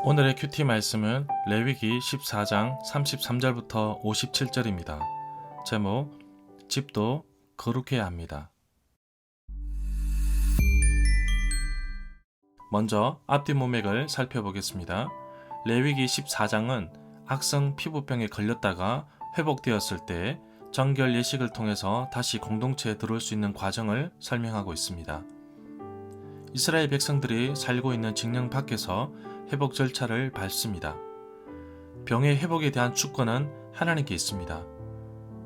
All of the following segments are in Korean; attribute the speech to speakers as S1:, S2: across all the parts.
S1: 오늘의 큐티 말씀은 레위기 14장 33절부터 57절입니다. 제목, 집도 거룩해야 합니다. 먼저 앞뒤 문맥을 살펴보겠습니다. 레위기 14장은 악성 피부병에 걸렸다가 회복되었을 때 정결 예식을 통해서 다시 공동체에 들어올 수 있는 과정을 설명하고 있습니다. 이스라엘 백성들이 살고 있는 징령 밖에서 회복 절차를 밟습니다. 병의 회복에 대한 주권은 하나님께 있습니다.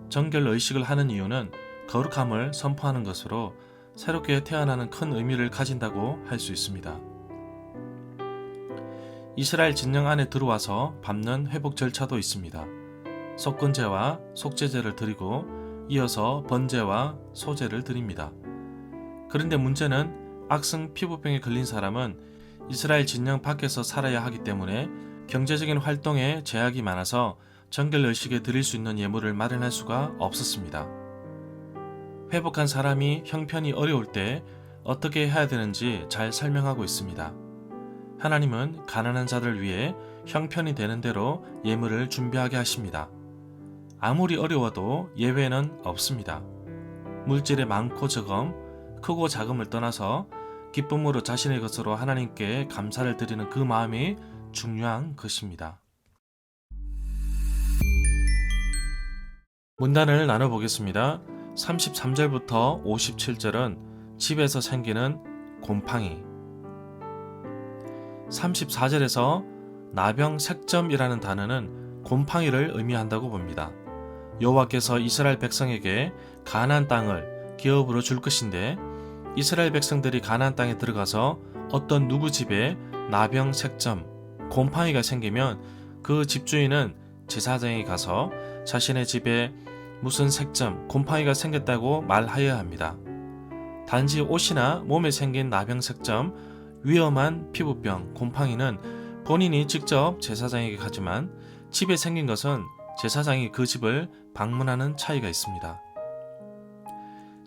S1: 정결 의식을 하는 이유는 거룩함을 선포하는 것으로 새롭게 태어나는 큰 의미를 가진다고 할 수 있습니다. 이스라엘 진영 안에 들어와서 밟는 회복 절차도 있습니다. 속건제와 속죄제를 드리고 이어서 번제와 소제를 드립니다. 그런데 문제는 악성 피부병에 걸린 사람은 이스라엘 진영 밖에서 살아야 하기 때문에 경제적인 활동에 제약이 많아서 정결 의식에 드릴 수 있는 예물을 마련할 수가 없었습니다. 회복한 사람이 형편이 어려울 때 어떻게 해야 되는지 잘 설명하고 있습니다. 하나님은 가난한 자를 위해 형편이 되는 대로 예물을 준비하게 하십니다. 아무리 어려워도 예외는 없습니다. 물질의 많고 적음, 크고 작음을 떠나서 기쁨으로 자신의 것으로 하나님께 감사를 드리는 그 마음이 중요한 것입니다. 문단을 나눠보겠습니다. 33절부터 57절은 집에서 생기는 곰팡이, 34절에서 나병색점이라는 단어는 곰팡이를 의미한다고 봅니다. 여호와께서 이스라엘 백성에게 가나안 땅을 기업으로 줄 것인데 이스라엘 백성들이 가나안 땅에 들어가서 어떤 누구 집에 나병색점, 곰팡이가 생기면 그 집주인은 제사장에 가서 자신의 집에 무슨 색점, 곰팡이가 생겼다고 말하여야 합니다. 단지 옷이나 몸에 생긴 나병색점, 위험한 피부병, 곰팡이는 본인이 직접 제사장에게 가지만 집에 생긴 것은 제사장이 그 집을 방문하는 차이가 있습니다.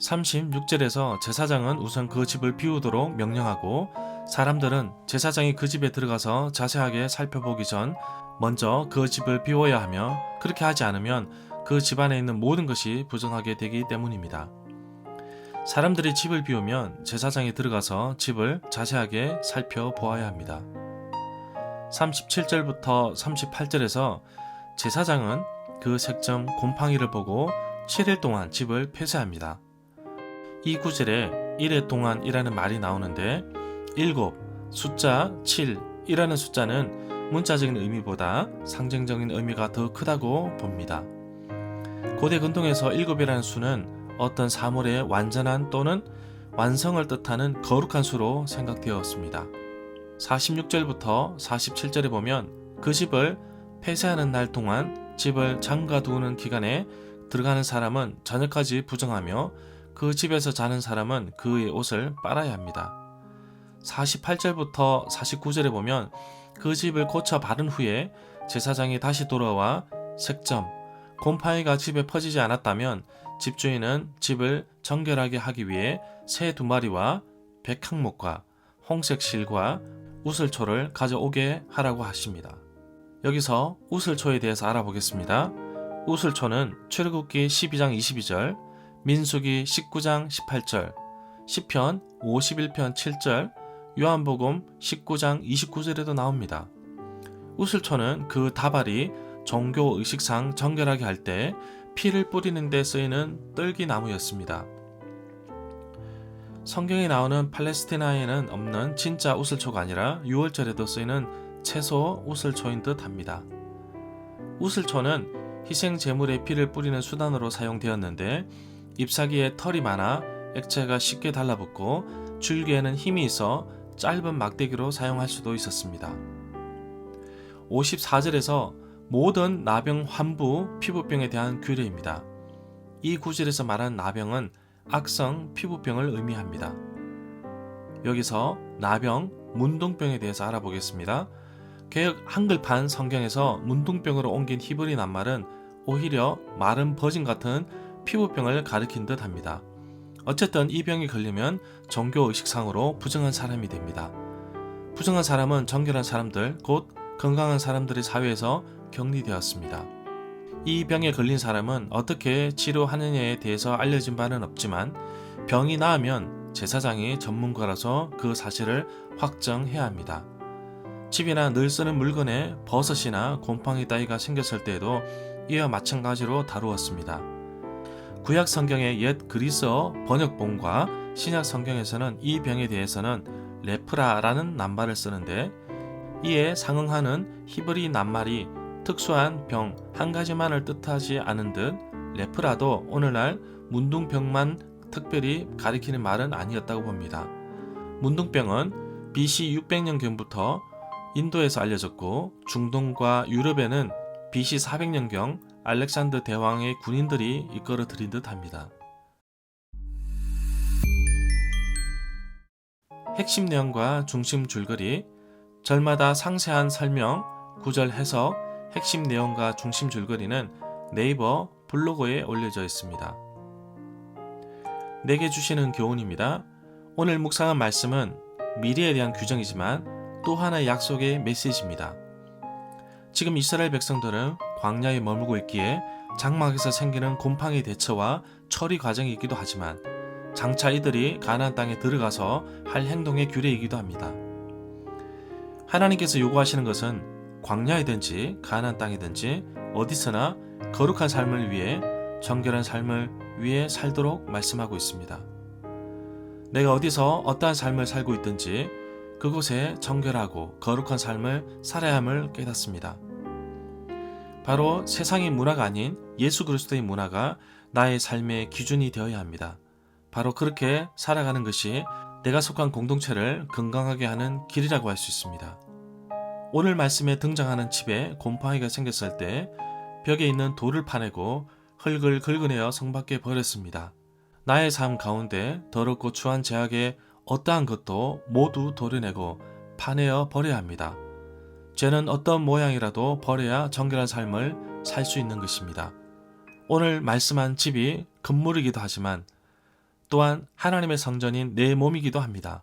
S1: 36절에서 제사장은 우선 그 집을 비우도록 명령하고 사람들은 제사장이 그 집에 들어가서 자세하게 살펴보기 전 먼저 그 집을 비워야 하며 그렇게 하지 않으면 그 집안에 있는 모든 것이 부정하게 되기 때문입니다. 사람들이 집을 비우면 제사장이 들어가서 집을 자세하게 살펴보아야 합니다. 37절부터 38절에서 제사장은 그 색점 곰팡이를 보고 7일 동안 집을 폐쇄합니다. 이 구절에 1회 동안이라는 말이 나오는데 7, 숫자 7이라는 숫자는 문자적인 의미보다 상징적인 의미가 더 크다고 봅니다. 고대 근동에서 7이라는 수는 어떤 사물의 완전한 또는 완성을 뜻하는 거룩한 수로 생각되었습니다. 46절부터 47절에 보면 그 집을 폐쇄하는 날 동안 집을 잠가두는 기간에 들어가는 사람은 저녁까지 부정하며 그 집에서 자는 사람은 그의 옷을 빨아야 합니다. 48절부터 49절에 보면 그 집을 고쳐 바른 후에 제사장이 다시 돌아와 색점, 곰팡이가 집에 퍼지지 않았다면 집주인은 집을 정결하게 하기 위해 새 2마리와 백항목과 홍색 실과 우슬초를 가져오게 하라고 하십니다. 여기서 우슬초에 대해서 알아보겠습니다. 우슬초는 출애굽기 12장 22절, 민수기 19장 18절, 시편 51편 7절, 요한복음 19장 29절에도 나옵니다. 우슬초는 그 다발이 종교 의식상 정결하게 할 때 피를 뿌리는 데 쓰이는 떨기나무였습니다. 성경에 나오는 팔레스티나에는 없는 진짜 우슬초가 아니라 6월절에도 쓰이는 채소 우슬초인 듯 합니다. 우슬초는 희생 제물의 피를 뿌리는 수단으로 사용되었는데 잎사귀에 털이 많아 액체가 쉽게 달라붙고 줄기에는 힘이 있어 짧은 막대기로 사용할 수도 있었습니다. 54절에서 모든 나병 환부 피부병에 대한 규례입니다. 이 구절에서 말하는 나병은 악성 피부병을 의미합니다. 여기서 나병, 문둥병에 대해서 알아보겠습니다. 개역 한글판 성경에서 문둥병으로 옮긴 히브리 낱말은 오히려 마른 버진 같은 피부병을 가리킨 듯 합니다. 어쨌든 이 병이 걸리면 종교 의식상으로 부정한 사람이 됩니다. 부정한 사람은 정결한 사람들, 곧 건강한 사람들의 사회에서 격리되었습니다. 이 병에 걸린 사람은 어떻게 치료하느냐에 대해서 알려진 바는 없지만 병이 나으면 제사장이 전문가라서 그 사실을 확정해야 합니다. 집이나 늘 쓰는 물건에 버섯이나 곰팡이 따위가 생겼을 때에도 이와 마찬가지로 다루었습니다. 구약 성경의 옛 그리스어 번역본과 신약 성경에서는 이 병에 대해서는 레프라라는 낱말을 쓰는데 이에 상응하는 히브리 낱말이 특수한 병 한 가지만을 뜻하지 않은 듯 레프라도 오늘날 문둥병만 특별히 가리키는 말은 아니었다고 봅니다. 문둥병은 BC 600년경부터 인도에서 알려졌고 중동과 유럽에는 BC 400년경 알렉산더 대왕의 군인들이 이끌어 들인 듯합니다. 핵심 내용과 중심 줄거리, 절마다 상세한 설명, 구절 해석, 핵심 내용과 중심 줄거리는 네이버 블로그에 올려져 있습니다. 내게 주시는 교훈입니다. 오늘 묵상한 말씀은 미래에 대한 규정이지만 또 하나의 약속의 메시지입니다. 지금 이스라엘 백성들은 광야에 머물고 있기에 장막에서 생기는 곰팡이 대처와 처리 과정이기도 하지만 장차 이들이 가나안 땅에 들어가서 할 행동의 규례이기도 합니다. 하나님께서 요구하시는 것은 광야이든지 가나안 땅이든지 어디서나 거룩한 삶을 위해 정결한 삶을 위해 살도록 말씀하고 있습니다. 내가 어디서 어떠한 삶을 살고 있든지 그곳에 정결하고 거룩한 삶을 살아야 함을 깨닫습니다. 바로 세상의 문화가 아닌 예수 그리스도의 문화가 나의 삶의 기준이 되어야 합니다. 바로 그렇게 살아가는 것이 내가 속한 공동체를 건강하게 하는 길이라고 할 수 있습니다. 오늘 말씀에 등장하는 집에 곰팡이가 생겼을 때 벽에 있는 돌을 파내고 흙을 긁어내어 성 밖에 버렸습니다. 나의 삶 가운데 더럽고 추한 죄악의 어떠한 것도 모두 도려내고 파내어 버려야 합니다. 죄는 어떤 모양이라도 버려야 정결한 삶을 살 수 있는 것입니다. 오늘 말씀한 집이 건물이기도 하지만 또한 하나님의 성전인 내 몸이기도 합니다.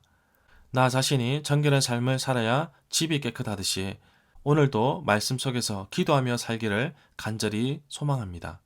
S1: 나 자신이 정결한 삶을 살아야 집이 깨끗하듯이 오늘도 말씀 속에서 기도하며 살기를 간절히 소망합니다.